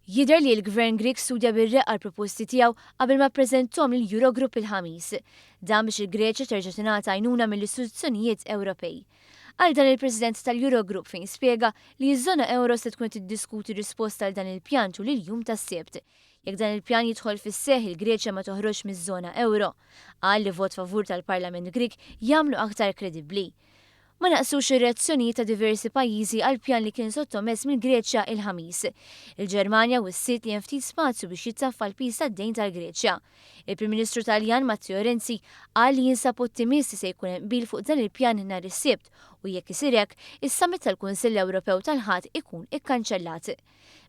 Jidher li l-Gvern Grieg studja bir-reqqa l-proposti tiegħu qabel ma ppreżenthom lill-Eurogroup il-ħamis. Dan biex il-Greċja terġa' tingħata għajnuna mill-istituzzjonijiet Ewropej. Għal dan il-President tal-Eurogroup fejn spjega li ż-żona euro se tkun tiddiskuti risposta għal dan il-pjan tul il-jum tas-Sibt. Jekk dan il-pjan jidħol fis-seħħ il-Greċja ma toħroġ miż-żona euro. Qal li vot favur tal-Parlament Grieg jagħmlu aktar kredibbli. Ma naqsux ir-reazzjonijiet ta' diversi pajjiżi għal pjan li kien sottomess mill-Greċja il-ħamis. Il-Ġermanja wissiet li hemm ftit spazju biex jitzaffa l-pis tad-dejn tal-Greċja. Il-Prim Ministru Taljan Matteo Renzi qal li jinsab ottimisti se jkun hemm bil fuq dan il-pjan nhar is-Sibt u jekk isir hekk, is-Summit tal-Kunsill Ewropew tal-Ħadd ikun ikkanċellat.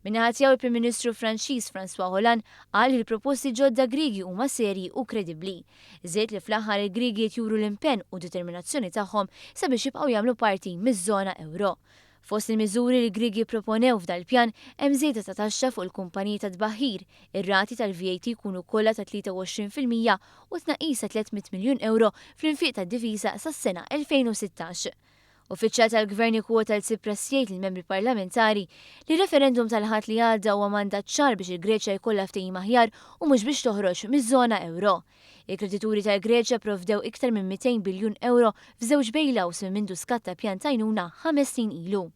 Minnaħat jew il-Prim Ministru Franċiż François Hollande qal li l-proposti ġodda Griegi huma serji u kredibbli. Żied li fl-aħħar il-Griegi juru l-impenn u determinazzjoni tagħhom sabiex jibqgħu jagħmlu parti miż-żona euro. Fost il-miżuri li Griegi proponew f'dal-pjan hemm żieda ta' taxxa fuq il-kumpaniji ta' tbaħħir, ir-rati tal-VAT jkunu kollha ta' 23% u tnaqqis ta' 300 miljun euro fl-infiq tad-diviża sas-sena 2016. Uffiċjal tal-Gvern ikkwota l-Tsipras jgħid lill-membri parlamentari li referendum tal-ħadd li għadda huwa mandat ċar biex il-Greċja jkollha ftehim aħjar u mhux biex toħroġ miż-żona euro. Il-kredituri tal-Greċja provdew iktar minn 200 biljun euro f'żewġ bailouts minn mindu skatta pjan ta' għajnuna 5 snin ilu.